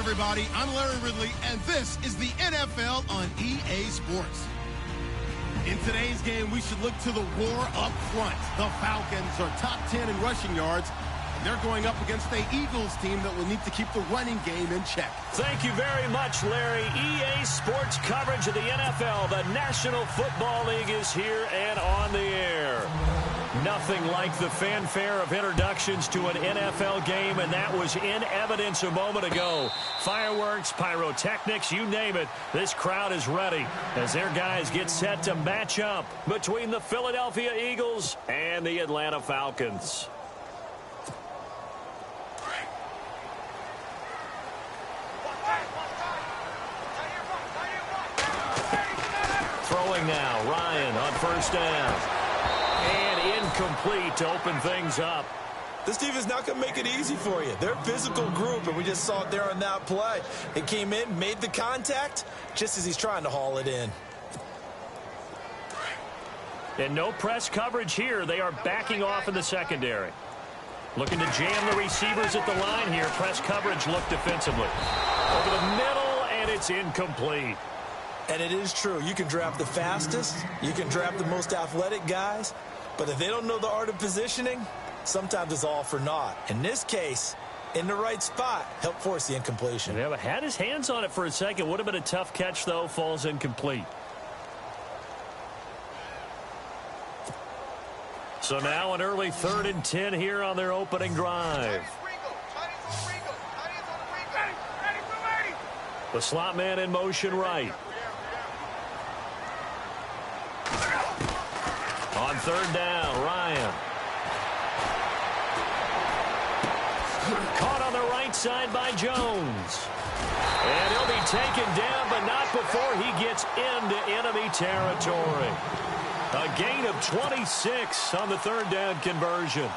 everybody. I'm Larry Ridley, and this is the NFL on EA Sports. In today's game, we should look to the war up front. The Falcons are top 10 in rushing yards, and they're going up against the Eagles team that will need to keep the running game in check. Thank you very much, Larry. EA Sports coverage of the NFL. The National Football League is here and on the air. Nothing like the fanfare of introductions to an NFL game, and that was in evidence a moment ago. Fireworks, pyrotechnics, you name it. This crowd is ready as their guys get set to match up between the Philadelphia Eagles and the Atlanta Falcons. Throwing now, Ryan on first down. And incomplete to open things up. This team is not going to make it easy for you. They're a physical group, and we just saw it there on that play. It came in, made the contact, just as he's trying to haul it in. And no press coverage here. They are backing off in the secondary. Looking to jam the receivers at the line here. Press coverage look defensively. Over the middle, and it's incomplete. And it is true. You can draft the fastest. You can draft the most athletic guys. But if they don't know the art of positioning, sometimes it's all for naught. In this case, in the right spot, help force the incompletion. Yeah, but had his hands on it for a second. Would have been a tough catch, though. Falls incomplete. So now an early 3rd and 10 here on their opening drive. The slot man in motion right. On 3rd down, Ryan. Caught on the right side by Jones. And he'll be taken down, but not before he gets into enemy territory. A gain of 26 on the 3rd down conversion.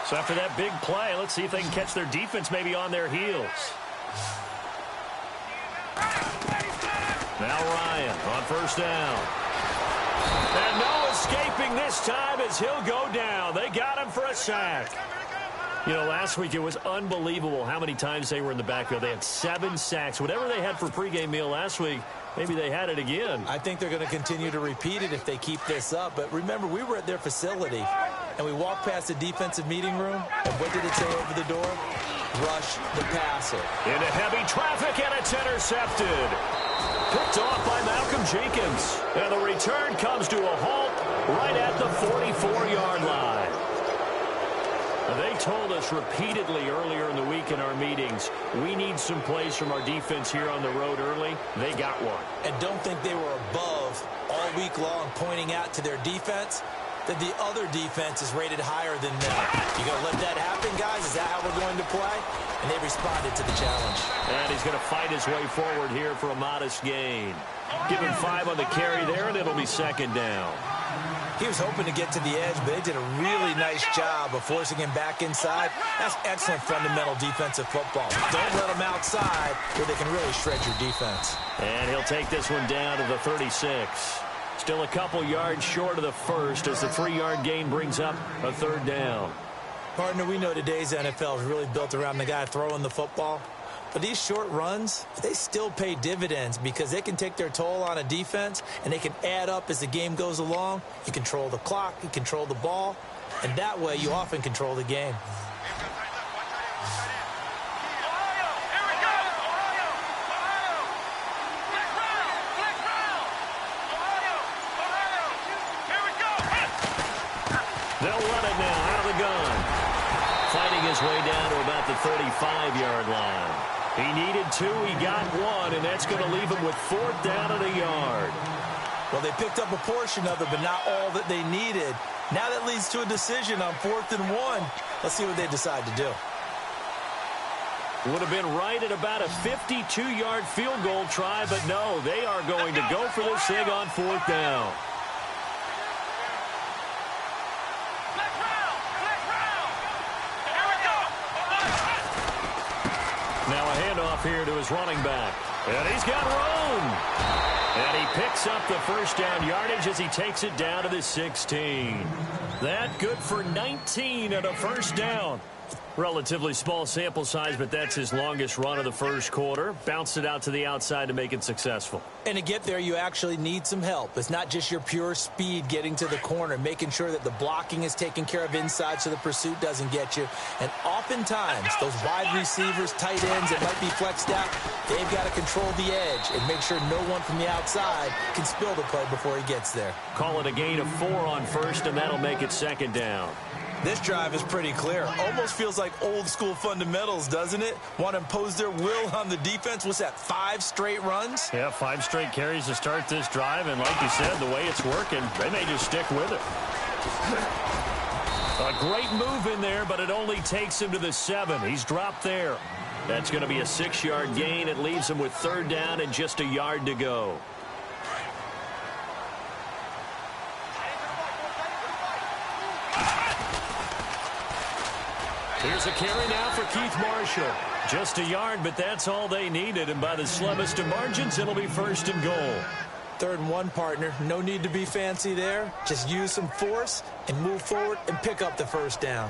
So after that big play, let's see if they can catch their defense maybe on their heels. Now Ryan on first down. And no escaping this time as he'll go down. They got him for a sack. You know, last week it was unbelievable how many times they were in the backfield. They had 7 sacks. Whatever they had for pregame meal last week, maybe they had it again. I think they're going to continue to repeat it if they keep this up. But remember, we were at their facility, and we walked past the defensive meeting room, and what did it say over the door? Rush the passer. Into heavy traffic, and it's intercepted. Picked off by Malcolm Jenkins. And the return comes to a halt right at the 44-yard line. They told us repeatedly earlier in the week in our meetings, we need some plays from our defense here on the road early. They got one. And don't think they were above all week long pointing out to their defense that the other defense is rated higher than them. You going to let that happen, guys? Is that how we're going to play? And they responded to the challenge. And he's going to fight his way forward here for a modest gain. Give him 5 on the carry there, and it'll be 2nd down. He was hoping to get to the edge, but they did a really nice job of forcing him back inside. That's excellent fundamental defensive football. Don't let him outside where they can really shred your defense. And he'll take this one down to the 36. Still a couple yards short of the first as the 3-yard gain brings up a 3rd down. Partner, we know today's NFL is really built around the guy throwing the football. But these short runs, they still pay dividends because they can take their toll on a defense and they can add up as the game goes along. You control the clock, you control the ball, and that way you often control the game. They'll run it now out of the gun. Fighting his way down to about the 35-yard line. He needed 2, he got 1, and that's going to leave him with 4th down and a yard. Well, they picked up a portion of it, but not all that they needed. Now that leads to a decision on 4th and 1. Let's see what they decide to do. Would have been right at about a 52-yard field goal try, but no, they are going to go for this thing on 4th down. Now a handoff here to his running back. And he's got room. And he picks up the first down yardage as he takes it down to the 16. That good for 19 and a first down. Relatively small sample size, but that's his longest run of the first quarter. Bounced it out to the outside to make it successful. And to get there, you actually need some help. It's not just your pure speed getting to the corner, making sure that the blocking is taken care of inside so the pursuit doesn't get you. And oftentimes, those wide receivers, tight ends that might be flexed out, they've got to control the edge and make sure no one from the outside can spill the play before he gets there. Call it a gain of 4 on first, and that'll make it second down. This drive is pretty clear. Almost feels like old school fundamentals, doesn't it? Want to impose their will on the defense. What's that, 5 straight runs? Yeah, 5 straight carries to start this drive. And like you said, the way it's working, they may just stick with it. A great move in there, but it only takes him to the 7. He's dropped there. That's going to be a 6-yard gain. It leaves him with 3rd down and just a yard to go. Here's a carry now for Keith Marshall. Just a yard, but that's all they needed. And by the slimmest of margins, it'll be 1st and goal. 3rd and 1, partner. No need to be fancy there. Just use some force and move forward and pick up the first down.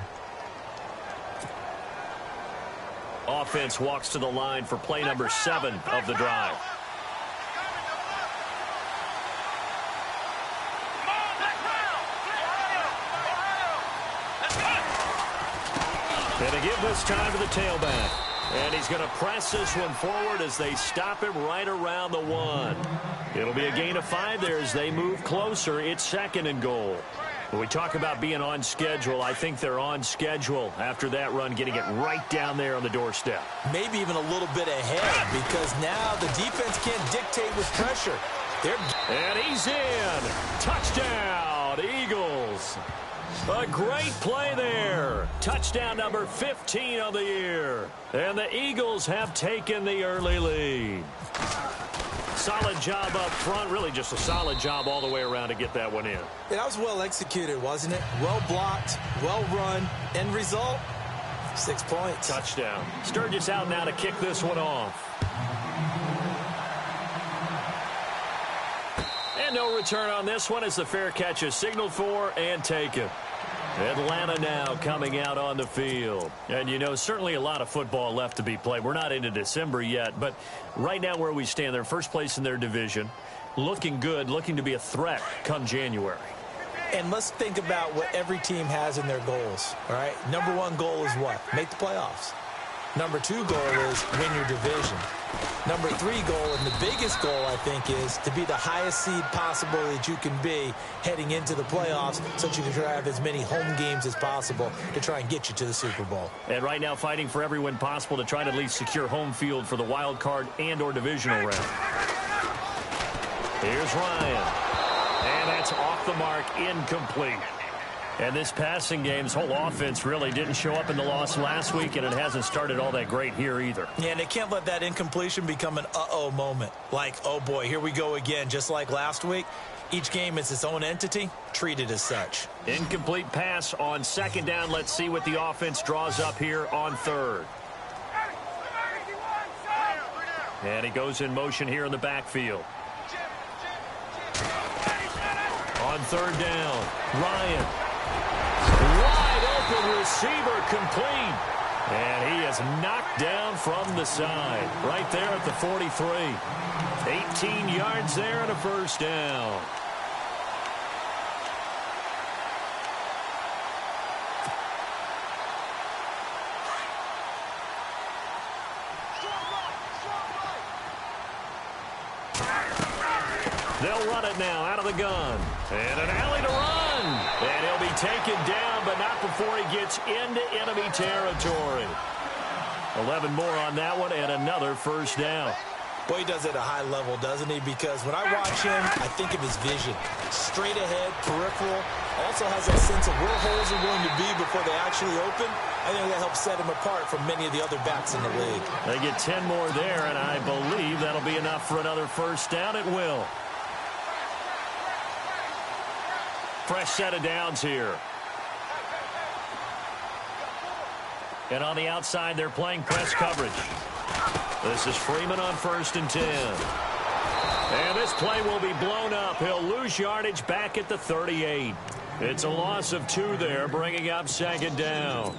Offense walks to the line for play number 7 of the drive. And a give this time to the tailback. And he's going to press this one forward as they stop him right around the 1. It'll be a gain of 5 there as they move closer. It's 2nd and goal. When we talk about being on schedule, I think they're on schedule after that run, getting it right down there on the doorstep. Maybe even a little bit ahead because now the defense can't dictate with pressure. And he's in. Touchdown, Eagles. A great play there. Touchdown number 15 of the year. And the Eagles have taken the early lead. Solid job up front. Really just a solid job all the way around to get that one in. Yeah, that was well executed, wasn't it? Well blocked, well run. End result, 6 points. Touchdown. Sturgis out now to kick this one off. And no return on this one as the fair catch is signaled for and taken. Atlanta now coming out on the field. And, you know, certainly a lot of football left to be played. We're not into December yet, but right now where we stand, they're first place in their division. Looking good, looking to be a threat come January. And let's think about what every team has in their goals, all right? Number 1 goal is what? Make the playoffs. Number 2 goal is win your division. Number 3 goal, and the biggest goal, I think, is to be the highest seed possible that you can be heading into the playoffs so that you can have as many home games as possible to try and get you to the Super Bowl. And right now fighting for every win possible to try to at least secure home field for the wild card and or divisional round. Here's Ryan. And that's off the mark, incomplete. And this passing game's whole offense really didn't show up in the loss last week, and it hasn't started all that great here either. Yeah, and they can't let that incompletion become an uh-oh moment. Like, oh boy, here we go again, just like last week. Each game is its own entity, treated as such. Incomplete pass on 2nd down. Let's see what the offense draws up here on 3rd. And he goes in motion here in the backfield. On 3rd down, Ryan. Wide open receiver complete. And he is knocked down from the side. Right there at the 43. 18 yards there and a first down. They'll run it now out of the gun. And an alley to run. And he'll be taken down, but not before he gets into enemy territory. 11 more on that one and another first down. Boy, he does it at a high level, doesn't he? Because when I watch him, I think of his vision. Straight ahead, peripheral. Also has that sense of where holes are going to be before they actually open. I think that helps set him apart from many of the other backs in the league. They get 10 more there, and I believe that'll be enough for another first down. It will. Fresh set of downs here. And on the outside, they're playing press coverage. This is Freeman on 1st and 10. And this play will be blown up. He'll lose yardage back at the 38. It's a loss of 2 there, bringing up 2nd down.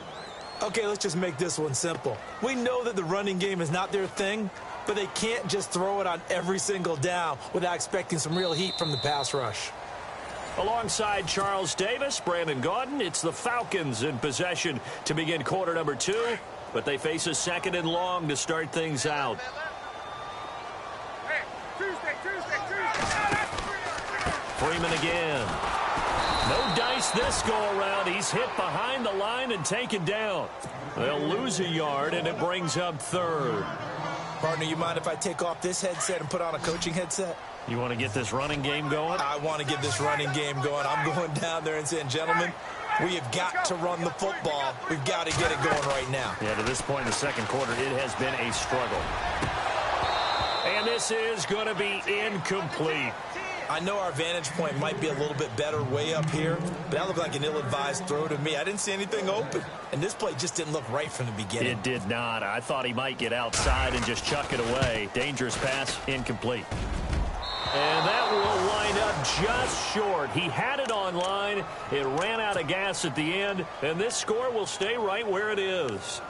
Okay, let's just make this one simple. We know that the running game is not their thing, but they can't just throw it on every single down without expecting some real heat from the pass rush. Alongside Charles Davis, Brandon Gaudin, it's the Falcons in possession to begin quarter number 2, but they face a 2nd and long to start things out. Freeman again. No dice this go-around. He's hit behind the line and taken down. They'll lose a yard, and it brings up 3rd. Partner, you mind if I take off this headset and put on a coaching headset? You want to get this running game going? I want to get this running game going. I'm going down there and saying, gentlemen, we have got to run the football. We've got to get it going right now. Yeah, to this point in the 2nd quarter, it has been a struggle. And this is going to be incomplete. I know our vantage point might be a little bit better way up here, but that looked like an ill-advised throw to me. I didn't see anything open, and this play just didn't look right from the beginning. It did not. I thought he might get outside and just chuck it away. Dangerous pass, incomplete. And that will wind up just short. He had it on line. It ran out of gas at the end, and this score will stay right where it is.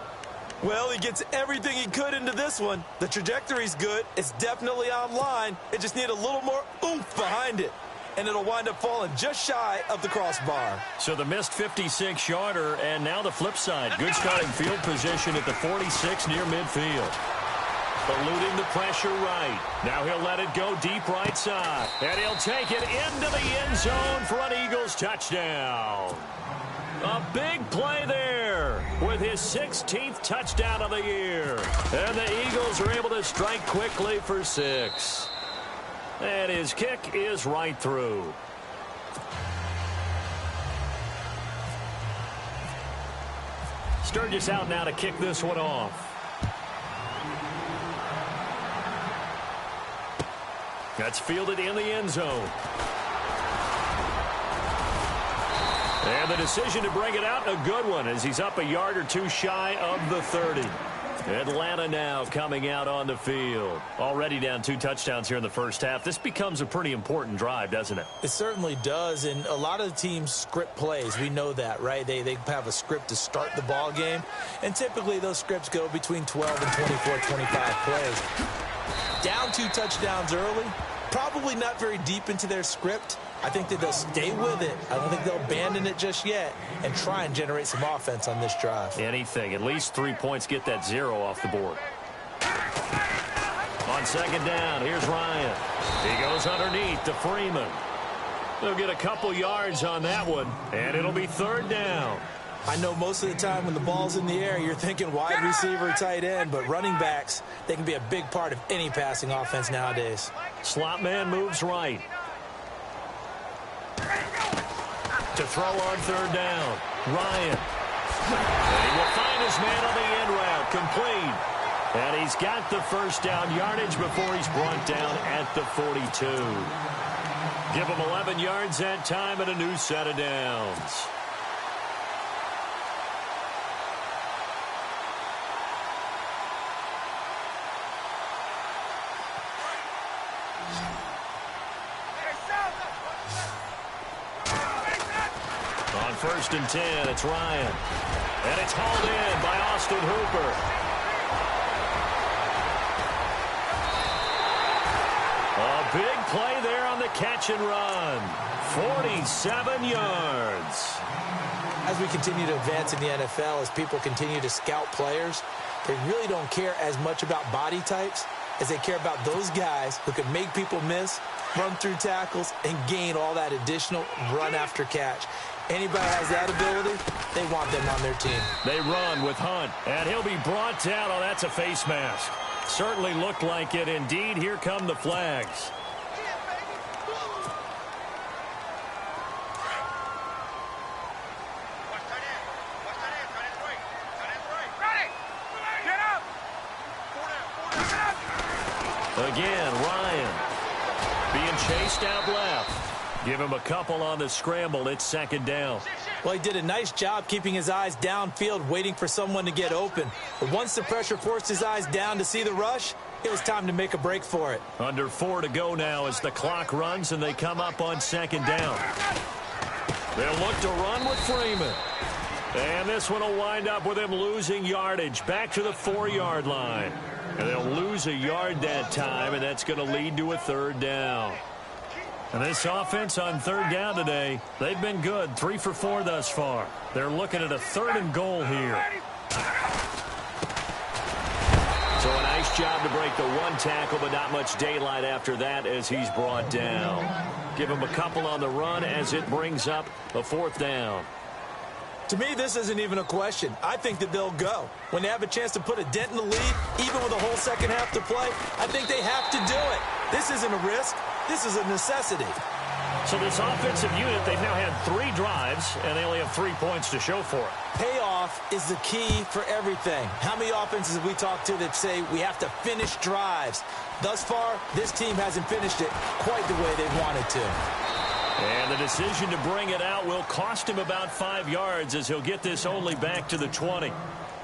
Well, he gets everything he could into this one. The trajectory's good. It's definitely online. It just needs a little more oomph behind it. And it'll wind up falling just shy of the crossbar. So the missed 56-yarder, and now the flip side. Good starting field position at the 46 near midfield. Eluding the pressure right. Now he'll let it go deep right side. And he'll take it into the end zone for an Eagles touchdown. A big play there with his 16th touchdown of the year. And the Eagles are able to strike quickly for 6. And his kick is right through. Sturgis out now to kick this one off. That's fielded in the end zone. And the decision to bring it out, a good one, as he's up a yard or 2 shy of the 30. Atlanta now coming out on the field. Already down 2 touchdowns here in the first half. This becomes a pretty important drive, doesn't it? It certainly does, and a lot of the teams script plays. We know that, right? They have a script to start the ball game, and typically those scripts go between 12 and 24, 25 plays. Down 2 touchdowns early, probably not very deep into their script. I think that they'll stay with it. I don't think they'll abandon it just yet and try and generate some offense on this drive. Anything. At least 3 points, get that 0 off the board. On 2nd down, here's Ryan. He goes underneath to Freeman. They'll get a couple yards on that one, and it'll be 3rd down. I know most of the time when the ball's in the air, you're thinking wide receiver, tight end, but running backs, they can be a big part of any passing offense nowadays. Slot man moves right. To throw on 3rd down. Ryan. And he will find his man on the end route. Complete. And he's got the 1st down yardage before he's brought down at the 42. Give him 11 yards that time and a new set of downs. On 1st and 10, it's Ryan. And it's hauled in by Austin Hooper. A big play there on the catch and run. 47 yards. As we continue to advance in the NFL, as people continue to scout players, they really don't care as much about body types as they care about those guys who can make people miss, run through tackles, and gain all that additional run after catch. Anybody has that ability, they want them on their team. They run with Hunt, and he'll be brought down. Oh, that's a face mask. Certainly looked like it. Indeed, here come the flags. Again, Ryan being chased out left. Give him a couple on the scramble. It's 2nd down. Well, he did a nice job keeping his eyes downfield, waiting for someone to get open. But once the pressure forced his eyes down to see the rush, it was time to make a break for it. Under 4 to go now as the clock runs and they come up on second down. They'll look to run with Freeman. And this one will wind up with him losing yardage back to the 4-yard line. And they'll lose a yard that time, and that's going to lead to a third down. And this offense on third down today, they've been good. 3 for 4 thus far. They're looking at a 3rd and goal here. So a nice job to break the 1 tackle, but not much daylight after that as he's brought down. Give him a couple on the run as it brings up a 4th down. To me, this isn't even a question. I think that they'll go. When they have a chance to put a dent in the lead, even with a whole second half to play, I think they have to do it. This isn't a risk. This is a necessity. So this offensive unit, they've now had 3 drives, and they only have 3 points to show for it. Payoff is the key for everything. How many offenses have we talked to that say we have to finish drives? Thus far, this team hasn't finished it quite the way they wanted to. And the decision to bring it out will cost him about 5 yards as he'll get this only back to the 20.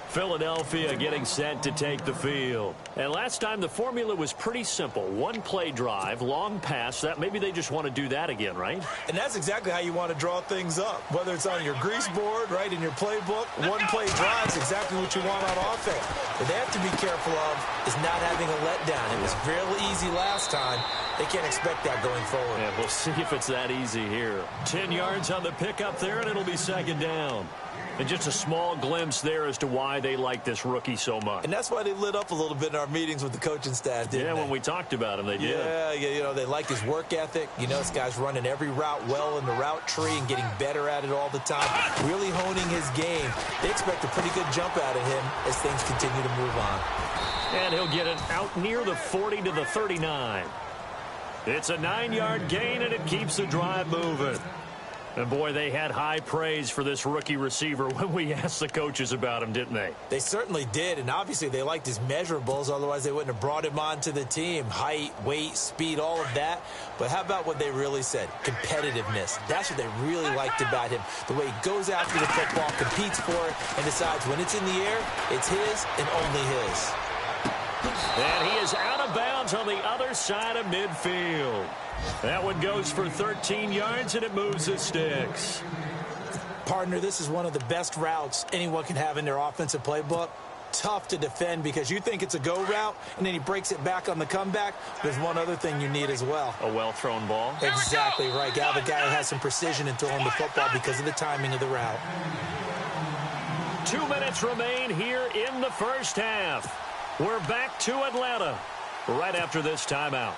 Philadelphia getting set to take the field. And last time the formula was pretty simple. 1-play drive, long pass. That maybe they just want to do that again, right? And that's exactly how you want to draw things up. Whether it's on your grease board, right, in your playbook, 1-play drive is exactly what you want on offense. What they have to be careful of is not having a letdown. It was real easy last time. They can't expect that going forward. Yeah, we'll see if it's that easy here. 10 yards on the pickup there, and it'll be second down. And just a small glimpse there as to why they like this rookie so much. And that's why they lit up a little bit in our meetings with the coaching staff, didn't they? Yeah, when we talked about him, they did. Yeah, you know, they like his work ethic. You know, this guy's running every route well in the route tree and getting better at it all the time, really honing his game. They expect a pretty good jump out of him as things continue to move on. And he'll get it out near the 40 to the 39. It's a 9-yard gain, and it keeps the drive moving. And, boy, they had high praise for this rookie receiver when we asked the coaches about him, didn't they? They certainly did, and obviously they liked his measurables. Otherwise, they wouldn't have brought him onto the team. Height, weight, speed, all of that. But how about what they really said? Competitiveness. That's what they really liked about him. The way he goes after the football, competes for it, and decides when it's in the air, it's his and only his. And he is out of bounds on the other side of midfield. That one goes for 13 yards, and it moves the sticks. Partner, this is one of the best routes anyone can have in their offensive playbook. Tough to defend because you think it's a go route, and then he breaks it back on the comeback. There's one other thing you need as well. A well-thrown ball. Exactly right. You have a guy who has some precision in throwing the football because of the timing of the route. 2 minutes remain here in the first half. We're back to Atlanta right after this timeout.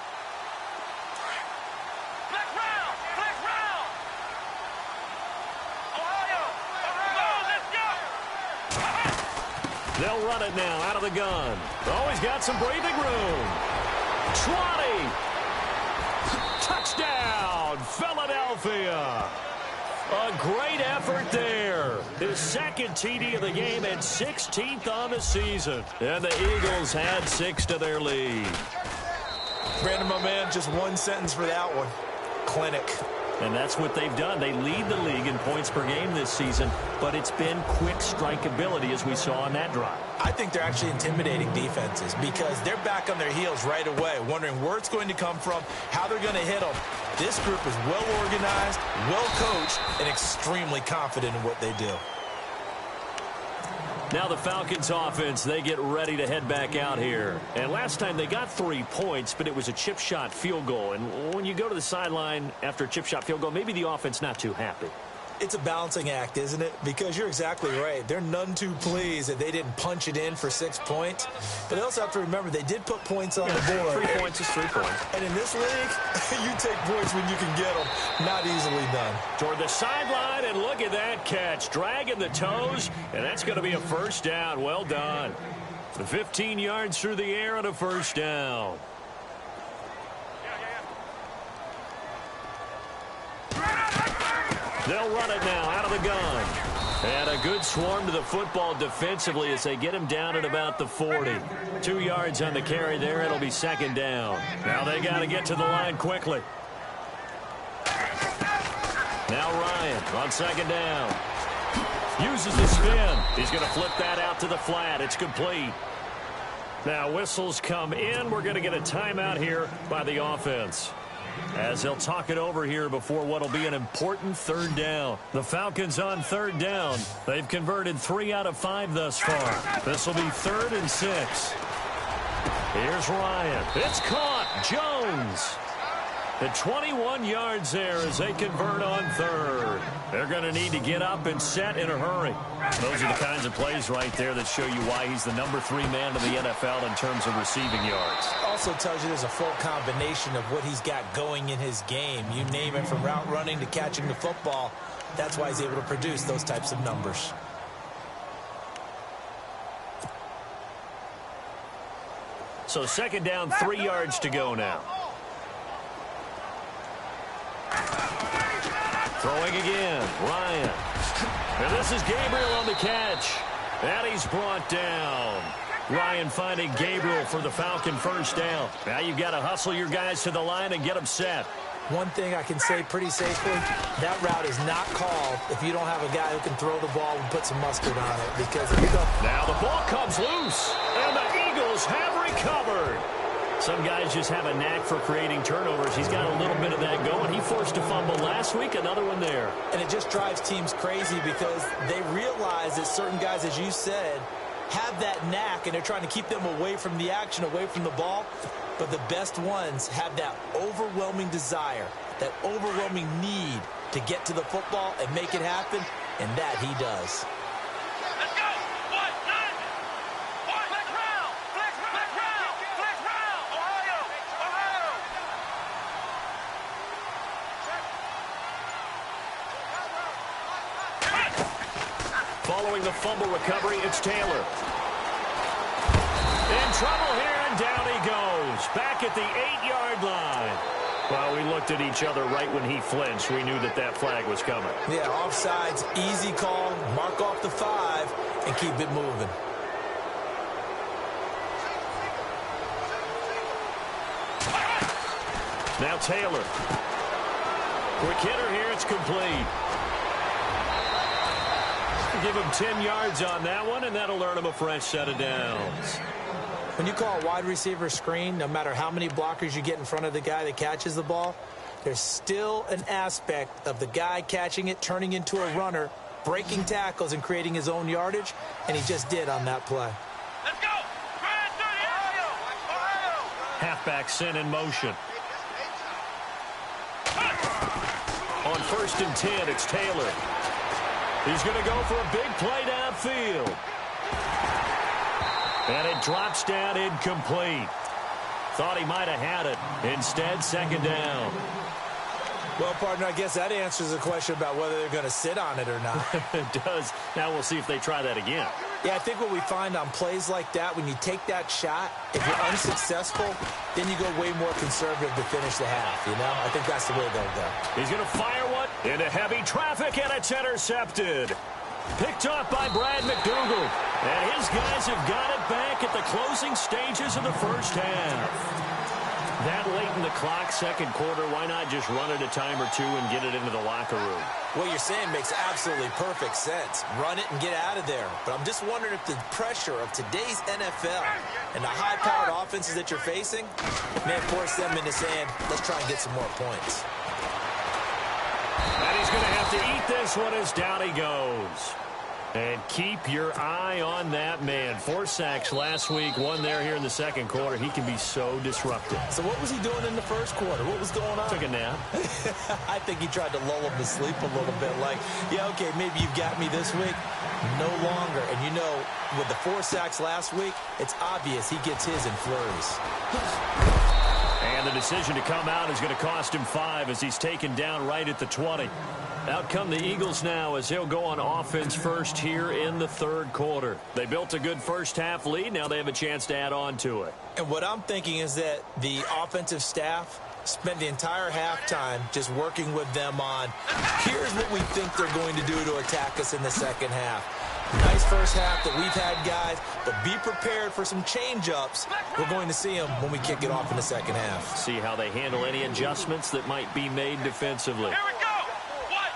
They'll run it now out of the gun. Oh, he's got some breathing room. 20. Touchdown, Philadelphia. A great effort there. His second TD of the game and 16th on the season. And the Eagles had 6 to their lead. Brandon, my man, just one sentence for that one. Clinic. And that's what they've done. They lead the league in points per game this season, but it's been quick strike ability as we saw on that drive. I think they're actually intimidating defenses because they're back on their heels right away, wondering where it's going to come from, how they're going to hit them. This group is well organized, well coached, and extremely confident in what they do. Now the Falcons offense, they get ready to head back out here. And last time they got 3 points, but it was a chip shot field goal. And when you go to the sideline after a chip shot field goal, maybe the offense not too happy. It's a balancing act, isn't it? Because you're exactly right. They're none too pleased that they didn't punch it in for 6 points. But they also have to remember they did put points on the board. 3 points is 3 points. And in this league, you take points when you can get them. Not easily done. Toward the sideline, and look at that catch. Dragging the toes, and that's going to be a first down. Well done. 15 yards through the air and a first down. They'll run it now out of the gun. And a good swarm to the football defensively as they get him down at about the 40. 2 yards on the carry there. It'll be second down. Now they got to get to the line quickly. Now Ryan on second down. Uses the spin. He's going to flip that out to the flat. It's complete. Now whistles come in. We're going to get a timeout here by the offense, as they'll talk it over here before what will be an important third down. The Falcons on third down. They've converted 3 out of 5 thus far. This will be 3rd and 6. Here's Ryan. It's caught. Jones. At 21 yards there as they convert on 3rd. They're going to need to get up and set in a hurry. Those are the kinds of plays right there that show you why he's the number 3 man in the NFL in terms of receiving yards. Also tells you there's a full combination of what he's got going in his game. You name it, from route running to catching the football. That's why he's able to produce those types of numbers. So 2nd down, 3 yards to go now. Throwing again, Ryan. And this is Gabriel on the catch. And he's brought down. Ryan finding Gabriel for the Falcon first down. Now you've got to hustle your guys to the line and get them set. One thing I can say pretty safely, that route is not called if you don't have a guy who can throw the ball and put some mustard on it. Because if you don't... Now the ball comes loose, and the Eagles have recovered. Some guys just have a knack for creating turnovers. He's got a little bit of that going. He forced a fumble last week, another one there. And it just drives teams crazy because they realize that certain guys, as you said, have that knack, and they're trying to keep them away from the action, away from the ball. But the best ones have that overwhelming desire, that overwhelming need to get to the football and make it happen, and that he does. Let's go! What? Nine! What? Flex round! Flex round! Flex round! Ohio! Ohio! Following the fumble recovery, it's Taylor. In trouble here, and down he goes. Back at the 8-yard line. Well, we looked at each other right when he flinched. We knew that that flag was coming. Yeah, offsides, easy call, mark off the 5, and keep it moving. Now Taylor. Quick hitter here, it's complete. Give him 10 yards on that one, and that'll earn him a fresh set of downs. When you call a wide receiver screen, no matter how many blockers you get in front of the guy that catches the ball, there's still an aspect of the guy catching it, turning into a runner, breaking tackles and creating his own yardage, and he just did on that play. Let's go! Grand 30! Ohio! Ohio! Halfback sent in motion. On 1st and 10, it's Taylor. He's going to go for a big play downfield. And it drops down incomplete. Thought he might have had it. Instead, 2nd down. Well, partner, I guess that answers the question about whether they're going to sit on it or not. It does. Now we'll see if they try that again. Yeah, I think what we find on plays like that, when you take that shot, if you're unsuccessful, then you go way more conservative to finish the half, you know? I think that's the way they'll go. He's going to fire one into heavy traffic, and it's intercepted. Picked off by Brad McDougal. And his guys have got it back at the closing stages of the first half. That late in the clock, 2nd quarter, why not just run it a time or two and get it into the locker room? What you're saying makes absolutely perfect sense. Run it and get out of there. But I'm just wondering if the pressure of today's NFL and the high-powered offenses that you're facing may force them into saying, let's try and get some more points. And he's going to have to eat this one as down he goes. And keep your eye on that man. 4 sacks last week, 1 there here in the 2nd quarter. He can be so disruptive. So what was he doing in the 1st quarter? What was going on? Took a nap. I think he tried to lull him to sleep a little bit. Like, yeah, okay, maybe you've got me this week. No longer. And you know, with the 4 sacks last week, it's obvious he gets his in flurries. And the decision to come out is going to cost him 5 as he's taken down right at the 20. Out come the Eagles now as they'll go on offense first here in the 3rd quarter. They built a good first half lead. Now they have a chance to add on to it. And what I'm thinking is that the offensive staff spent the entire halftime just working with them on, here's what we think they're going to do to attack us in the 2nd half. Nice first half that we've had, guys, but be prepared for some change-ups. We're going to see them when we kick it off in the 2nd half. See how they handle any adjustments that might be made defensively. Here we go! What?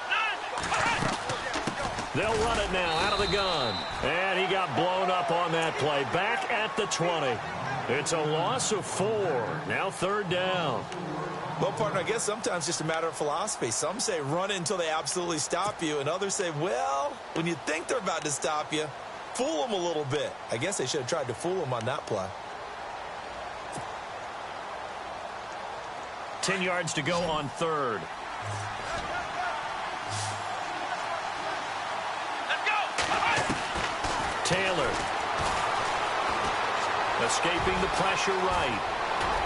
Nine! They'll run it now out of the gun. And he got blown up on that play. Back at the 20. It's a loss of 4. Now 3rd down. Well, partner, I guess sometimes just a matter of philosophy. Some say run it until they absolutely stop you, and others say, well, when you think they're about to stop you, fool them a little bit. I guess they should have tried to fool them on that play. 10 yards to go on 3rd. Let's go. Taylor. Escaping the pressure right.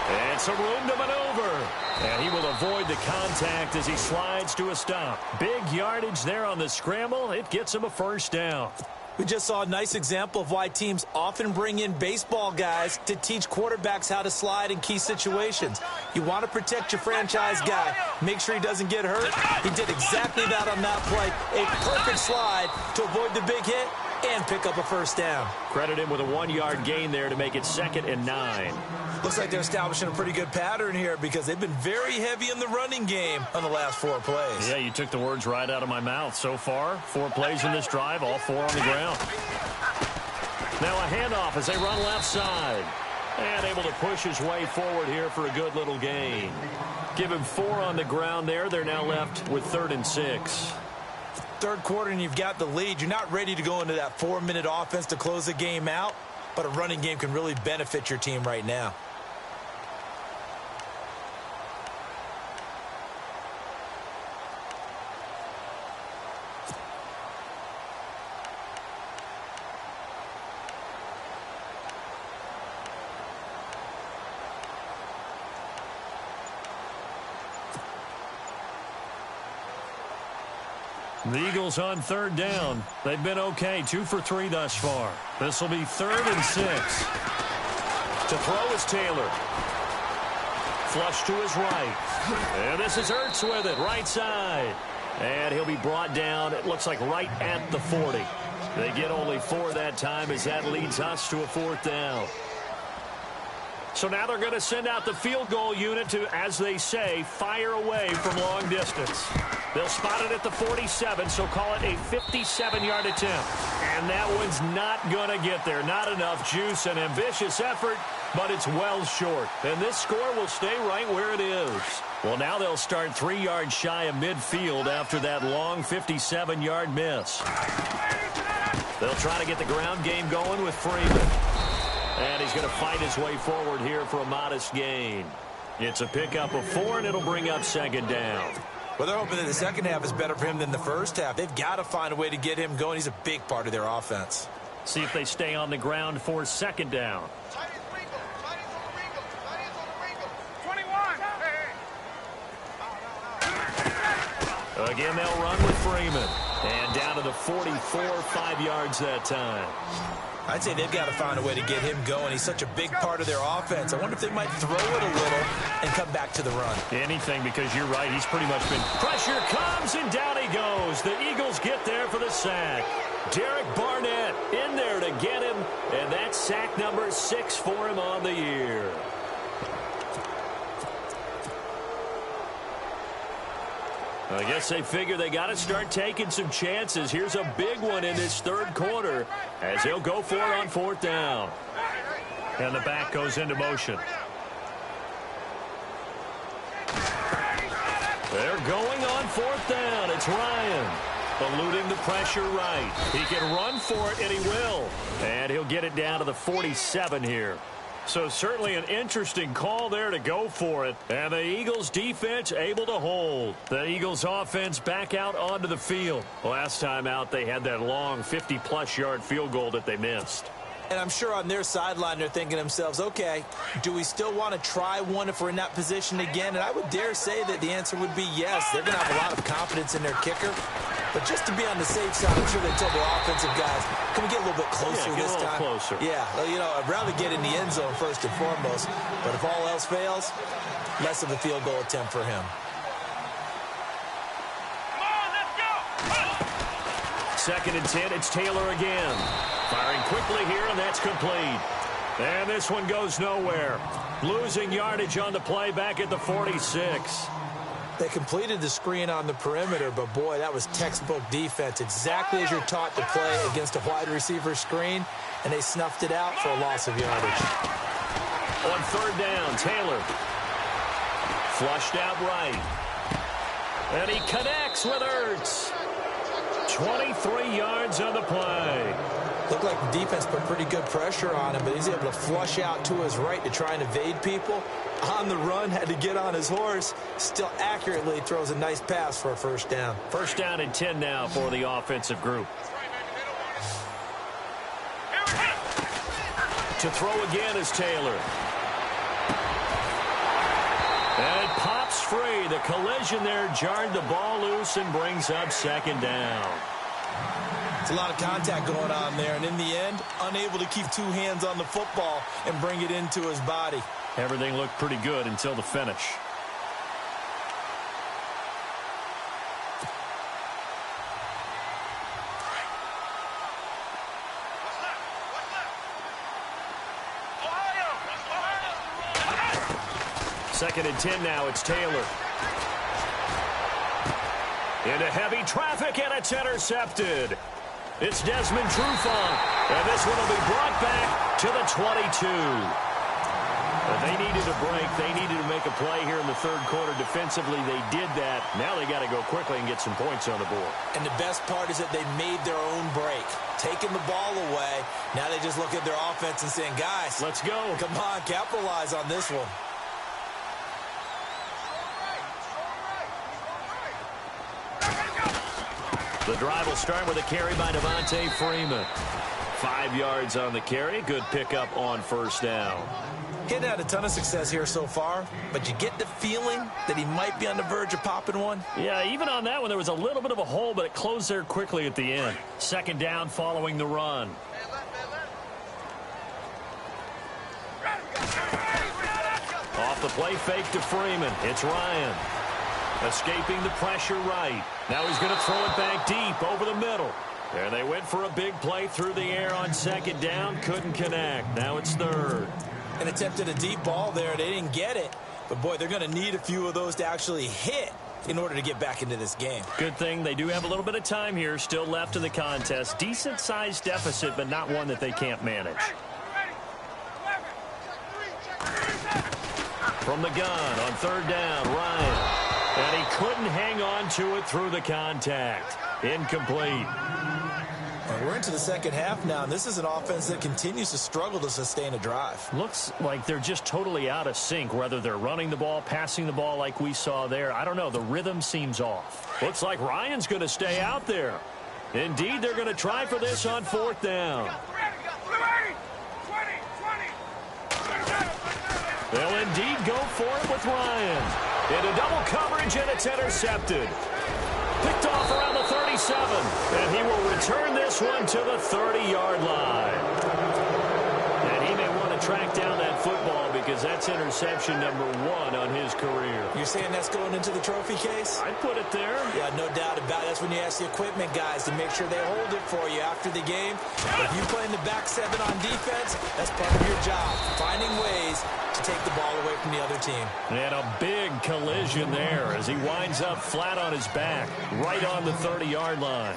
And some room to maneuver. And he will avoid the contact as he slides to a stop. Big yardage there on the scramble. It gets him a 1st down. We just saw a nice example of why teams often bring in baseball guys to teach quarterbacks how to slide in key situations. You want to protect your franchise guy. Make sure he doesn't get hurt. He did exactly that on that play. A perfect slide to avoid the big hit and pick up a 1st down. Credit him with a 1-yard gain there to make it 2nd and 9. Looks like they're establishing a pretty good pattern here because they've been very heavy in the running game on the last 4 plays. Yeah, you took the words right out of my mouth. So far, 4 plays in this drive, all 4 on the ground. Now a handoff as they run left side. And able to push his way forward here for a good little gain. Give him 4 on the ground there. They're now left with 3rd and 6. 3rd quarter and you've got the lead. You're not ready to go into that 4-minute offense to close the game out, but a running game can really benefit your team right now. The Eagles on 3rd down. They've been okay, 2 for 3 thus far. This will be 3rd and 6. To throw is Taylor. Flush to his right. And this is Ertz with it, right side. And he'll be brought down, it looks like right at the 40. They get only 4 that time as that leads us to a 4th down. So now they're going to send out the field goal unit to, as they say, fire away from long distance. They'll spot it at the 47, so call it a 57-yard attempt. And that one's not going to get there. Not enough juice, an ambitious effort, but it's well short. And this score will stay right where it is. Well, now they'll start 3 yards shy of midfield after that long 57-yard miss. They'll try to get the ground game going with Freeman. And he's going to fight his way forward here for a modest gain. It's a pickup of 4, and it'll bring up 2nd down. Well, they're hoping that the second half is better for him than the first half. They've got to find a way to get him going. He's a big part of their offense. See if they stay on the ground for 2nd down. 21. Again, they'll run with Freeman. And down to the 44, 5 yards that time. I'd say they've got to find a way to get him going. He's such a big part of their offense. I wonder if they might throw it a little and come back to the run. Anything, because you're right. He's pretty much been... Pressure comes, and down he goes. The Eagles get there for the sack. Derek Barnett in there to get him, and that's sack number 6 for him on the year. I guess they figure they got to start taking some chances. Here's a big one in this 3rd quarter as he'll go for it on 4th down. And the back goes into motion. They're going on 4th down. It's Ryan eluding the pressure right. He can run for it, and he will. And he'll get it down to the 47 here. So certainly an interesting call there to go for it. And the Eagles defense able to hold. The Eagles offense back out onto the field. Last time out they had that long 50-plus yard field goal that they missed. And I'm sure on their sideline they're thinking to themselves, okay, do we still want to try one if we're in that position again? And I would dare say that the answer would be yes. They're going to have a lot of confidence in their kicker. But just to be on the safe side, I'm sure they told their offensive guys, can we get a little bit closer this time? Closer. Yeah, well, you know, I'd rather get in the end zone first and foremost. But if all else fails, less of a field goal attempt for him. Come on, let's go. 2nd and 10, it's Taylor again. Firing quickly here, and that's complete. And this one goes nowhere. Losing yardage on the play back at the 46. They completed the screen on the perimeter, but boy, that was textbook defense. Exactly as you're taught to play against a wide receiver screen, and they snuffed it out for a loss of yardage. On third down, Taylor. Flushed out right. And he connects with Ertz. 23 yards on the play. Looked like the defense put pretty good pressure on him, but he's able to flush out to his right to try and evade people. On the run, had to get on his horse. Still accurately throws a nice pass for a first down. First down and 10 now for the offensive group. To throw again is Taylor. And it pops free. The collision there jarred the ball loose and brings up second down. It's a lot of contact going on there, and in the end, unable to keep two hands on the football and bring it into his body. Everything looked pretty good until the finish. Second and 10 now, it's Taylor. Into heavy traffic, and it's intercepted. It's Desmond Trufant, and this one will be brought back to the 22. They needed a break. They needed to make a play here in the third quarter. Defensively, they did that. Now they got to go quickly and get some points on the board. And the best part is that they made their own break, taking the ball away. Now they just look at their offense and saying, guys, let's go. Come on, capitalize on this one. The drive will start with a carry by Devontae Freeman. 5 yards on the carry. Good pickup on first down. He hadn't had a ton of success here so far, but you get the feeling that he might be on the verge of popping one. Yeah, even on that one, there was a little bit of a hole, but it closed there quickly at the end. Second down following the run. Off the play fake to Freeman. It's Ryan. Escaping the pressure right. Now he's going to throw it back deep over the middle. There they went for a big play through the air on second down. Couldn't connect. Now it's third. And attempted a deep ball there. They didn't get it. But, boy, they're going to need a few of those to actually hit in order to get back into this game. Good thing they do have a little bit of time here still left in the contest. Decent-sized deficit, but not one that they can't manage. From the gun on third down, Ryan. And he couldn't hang on to it through the contact. Incomplete. And we're into the second half now, and this is an offense that continues to struggle to sustain a drive. Looks like they're just totally out of sync, whether they're running the ball, passing the ball like we saw there. I don't know. The rhythm seems off. Looks like Ryan's going to stay out there. Indeed, they're going to try for this on fourth down. They'll indeed go for it with Ryan. Into double coverage, and it's intercepted. Picked off around the 37, and he will return this one to the 30-yard line. And he may want to track down that football because that's interception number 1 on his career. You're saying that's going into the trophy case? I'd put it there. Yeah, no doubt about it. That's when you ask the equipment guys to make sure they hold it for you after the game. If you play in the back 7 on defense, that's part of your job, finding ways to take the ball away from the other team. And a big collision there as he winds up flat on his back, right on the 30-yard line.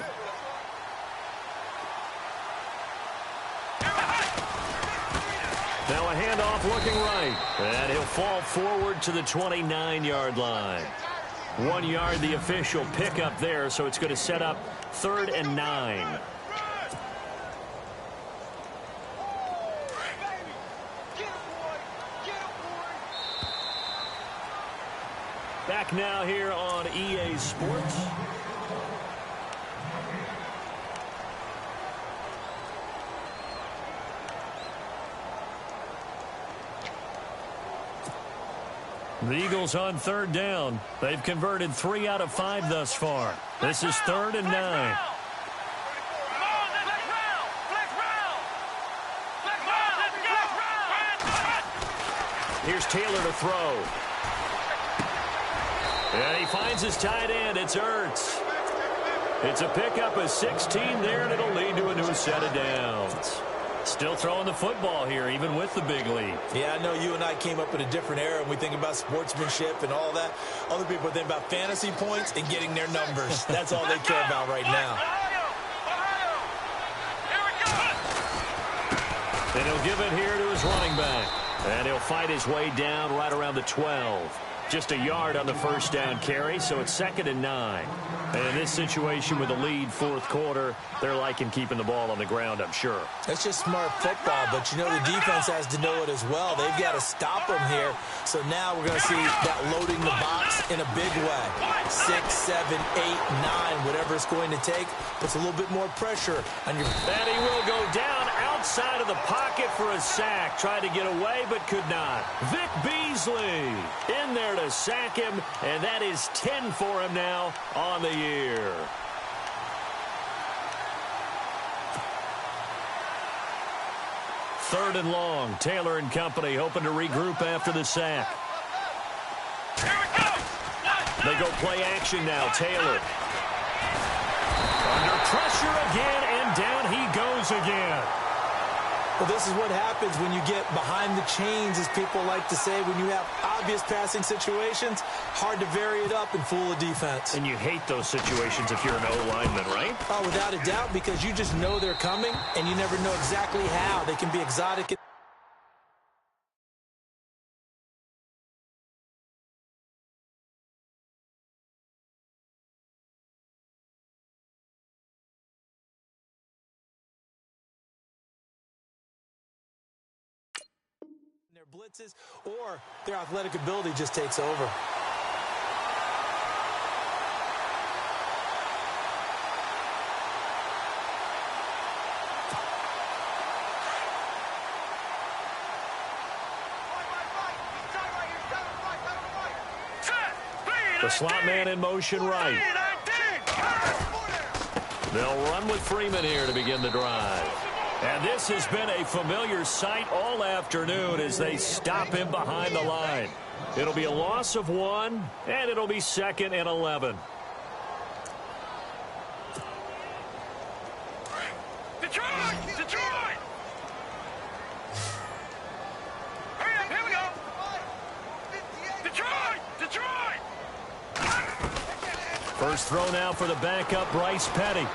Now a handoff looking right, and he'll fall forward to the 29-yard line. 1 yard, the official pickup there, so it's going to set up 3rd and 9. Back now here on EA Sports. The Eagles on third down. They've converted 3 out of 5 thus far. This is 3rd and 9. Here's Taylor to throw. And he finds his tight end. It's Ertz. It's a pickup of 16 there, and it'll lead to a new set of downs. Still throwing the football here, even with the big lead. Yeah, I know you and I came up in a different era, and we think about sportsmanship and all that. Other people think about fantasy points and getting their numbers. That's all they care about right now. And he'll give it here to his running back. And he'll fight his way down right around the 12. Just a yard on the first down carry, so it's 2nd and 9. And in this situation with the lead fourth quarter, they're liking keeping the ball on the ground, I'm sure. That's just smart football, but you know the defense has to know it as well. They've got to stop them here. So now we're going to see that loading the box in a big way. 6, 7, 8, 9, whatever it's going to take, puts a little bit more pressure on your... And he will go down outside of the pocket for a sack. Tried to get away, but could not. Vic Beasley in there to sack him, and that is 10 for him now on the year. Third and long. Taylor and company hoping to regroup after the sack. They go play action now. Taylor under pressure again, and down he goes again. Well, this is what happens when you get behind the chains, as people like to say. When you have obvious passing situations, hard to vary it up and fool a defense. And you hate those situations if you're an O-lineman, right? Oh, without a doubt, because you just know they're coming, and you never know exactly how. They can be exotic. Their blitzes, or their athletic ability just takes over. The slot man in motion right. They'll run with Freeman here to begin the drive. And this has been a familiar sight all afternoon as they stop him behind the line. It'll be a loss of 1, and it'll be 2nd and 11. Detroit! Detroit! Hurry up, here we go! Detroit! Detroit! First throw now for the backup, Bryce Petty.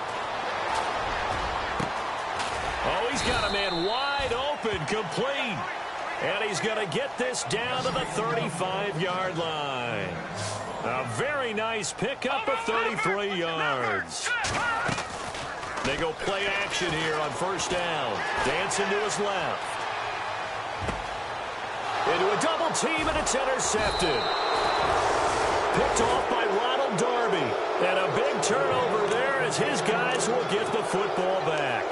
Oh, he's got a man wide open, complete. And he's going to get this down to the 35-yard line. A very nice pickup of 33 yards. They go play action here on first down. Dancing to his left. Into a double team, and it's intercepted. Picked off by Ronald Darby. And a big turnover there as his guys will get the football back.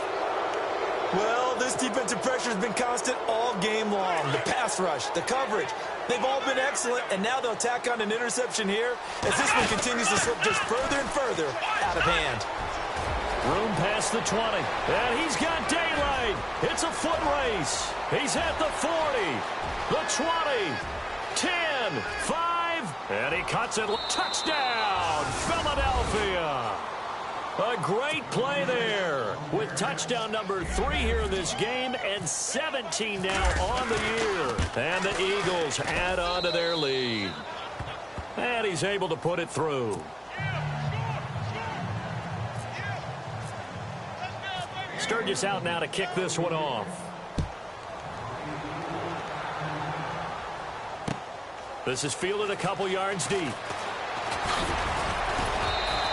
Well, this defensive pressure has been constant all game long. The pass rush, the coverage, they've all been excellent, and now they'll tack on an interception here as this one continues to slip just further and further out of hand. Room past the 20, and he's got daylight. It's a foot race. He's at the 40, the 20, 10, 5, and he cuts it. Touchdown, Philadelphia. A great play there with touchdown number 3 here in this game and 17 now on the year. And the Eagles add on to their lead. And he's able to put it through. Sturgis out now to kick this one off. This is fielded a couple yards deep.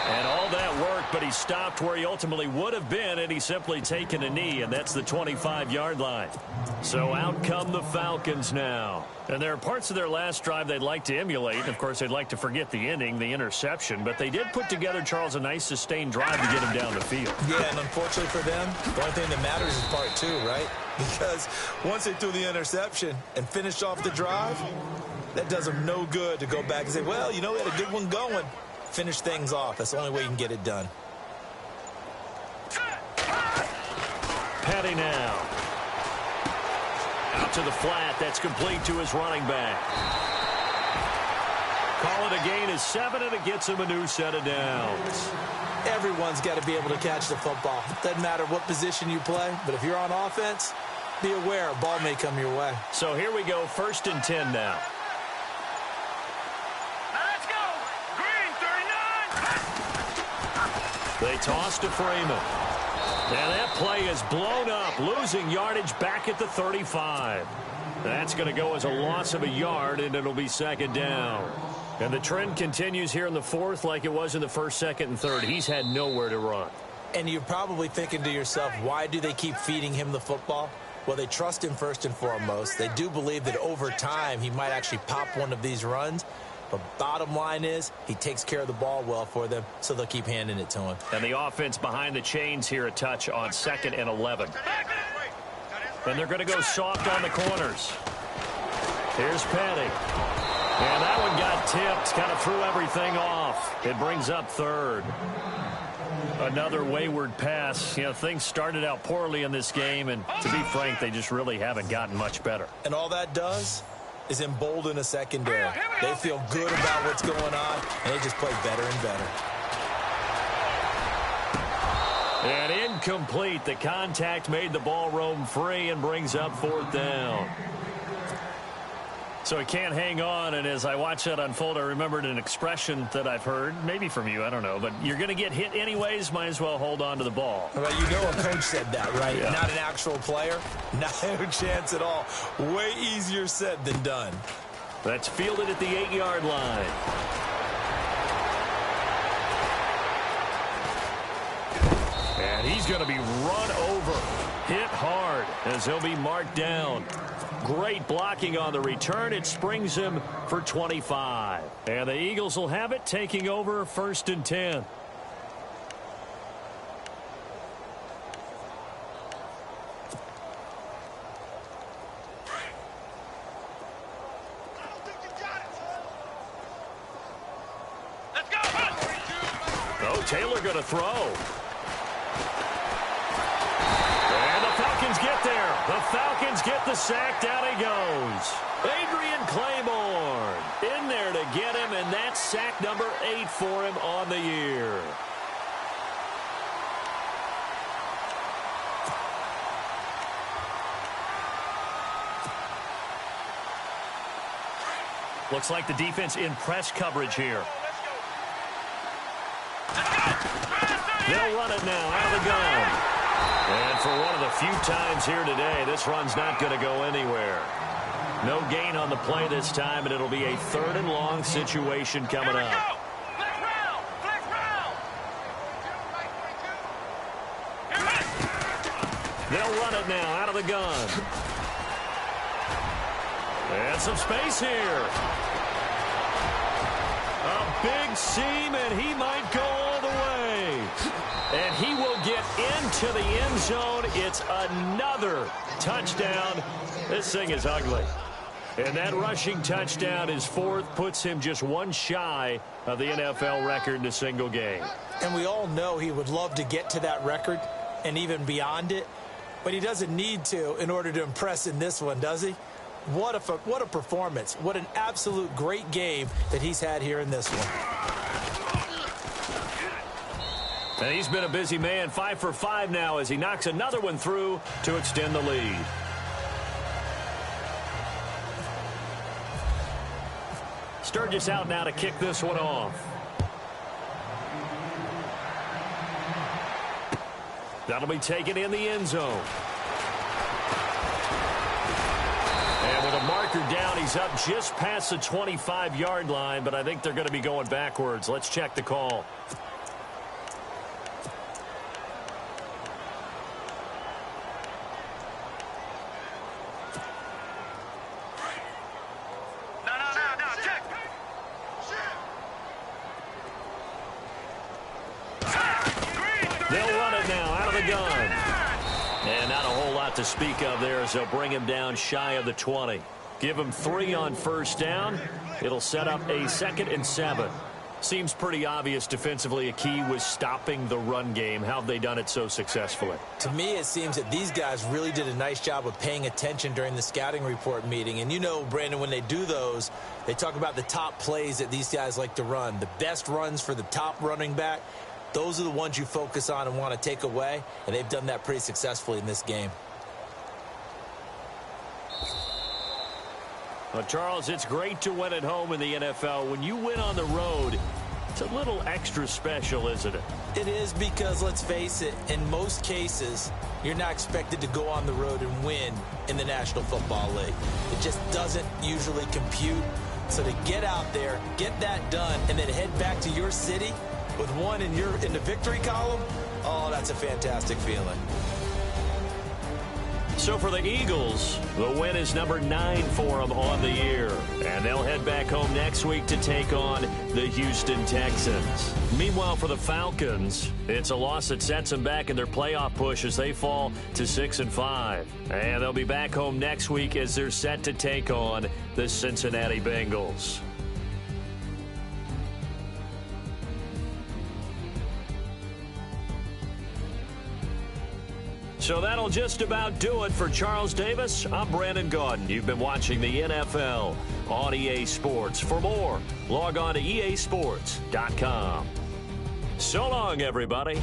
And all that worked, but he stopped where he ultimately would have been, and he's simply taken a knee, and that's the 25-yard line. So out come the Falcons now. And there are parts of their last drive they'd like to emulate. And of course, they'd like to forget the ending, the interception. But they did put together, Charles, a nice sustained drive to get him down the field. Yeah, and unfortunately for them, the only thing that matters is part 2, right? Because once they threw the interception and finished off the drive, that does them no good to go back and say, well, you know, we had a good one going. Finish things off. That's the only way you can get it done. Petty now. Out to the flat. That's complete to his running back. Call it a gain of 7, and it gets him a new set of downs. Everyone's got to be able to catch the football. Doesn't matter what position you play, but if you're on offense, be aware a ball may come your way. So here we go, 1st and 10 now. Let's go. Green 39. They toss to Freeman. And that play is blown up, losing yardage back at the 35. That's going to go as a loss of a yard, and it'll be 2nd down. And the trend continues here in the 4th like it was in the 1st, 2nd, and 3rd. He's had nowhere to run. And you're probably thinking to yourself, why do they keep feeding him the football? Well, they trust him first and foremost. They do believe that over time he might actually pop one of these runs. But bottom line is he takes care of the ball well for them, so they'll keep handing it to him. And the offense behind the chains here, a touch on 2nd and 11. And they're going to go soft on the corners. Here's Petty. And that one got tipped, kind of threw everything off. It brings up 3rd. Another wayward pass. You know, things started out poorly in this game, and to be frank, they just really haven't gotten much better. And all that does is embolden a secondary. They feel good about what's going on, and they just play better and better. And incomplete. The contact made the ball roam free and brings up 4th down. So he can't hang on, and as I watch that unfold, I remembered an expression that I've heard, maybe from you, I don't know, but you're going to get hit anyways, might as well hold on to the ball. Well, you know a coach said that, right? Yeah. Not an actual player. Not a chance at all. Way easier said than done. That's fielded at the 8-yard line. And he's going to be run over, hit hard, as he'll be marked down. Great blocking on the return. It springs him for 25. And the Eagles will have it, taking over 1st and 10. Let's go. Oh, Taylor going to throw. And the Falcons get there. The Falcons get the sack. Down he goes. Adrian Claiborne in there to get him, and that's sack number 8 for him on the year. Looks like the defense in press coverage here. They'll run it now out of the gun. And for one of the few times here today, this run's not going to go anywhere. No gain on the play this time, and it'll be a 3rd and long situation coming up. Flex round. Flex round. They'll run it now out of the gun. And some space here. A big seam, and he might go all the way. And he will get into the end zone. It's another touchdown. This thing is ugly. And that rushing touchdown is 4th, puts him just one shy of the NFL record in a single game. And we all know he would love to get to that record and even beyond it, but he doesn't need to in order to impress in this one, does he? What a performance. What an absolute great game that he's had here in this one. And he's been a busy man, 5 for 5 now as he knocks another one through to extend the lead. Sturgis out now to kick this one off. That'll be taken in the end zone. And with a marker down, he's up just past the 25-yard line, but I think they're going to be going backwards. Let's check the call. To speak of there as they'll bring him down shy of the 20. Give him 3 on 1st down. It'll set up a 2nd and 7. Seems pretty obvious defensively a key was stopping the run game. How have they done it so successfully? To me, it seems that these guys really did a nice job of paying attention during the scouting report meeting. And you know, Brandon, when they do those, they talk about the top plays that these guys like to run. The best runs for the top running back, those are the ones you focus on and want to take away. And they've done that pretty successfully in this game. Well, Charles, it's great to win at home in the NFL. When you win on the road, it's a little extra special, isn't it? It is, because, let's face it, in most cases, you're not expected to go on the road and win in the National Football League. It just doesn't usually compute. So to get out there, get that done, and then head back to your city with one in the victory column, oh, that's a fantastic feeling. So for the Eagles, the win is number 9 for them on the year. And they'll head back home next week to take on the Houston Texans. Meanwhile, for the Falcons, it's a loss that sets them back in their playoff push as they fall to 6-5. And they'll be back home next week as they're set to take on the Cincinnati Bengals. So that'll just about do it for Charles Davis. I'm Brandon Gaudin. You've been watching the NFL on EA Sports. For more, log on to easports.com. So long, everybody.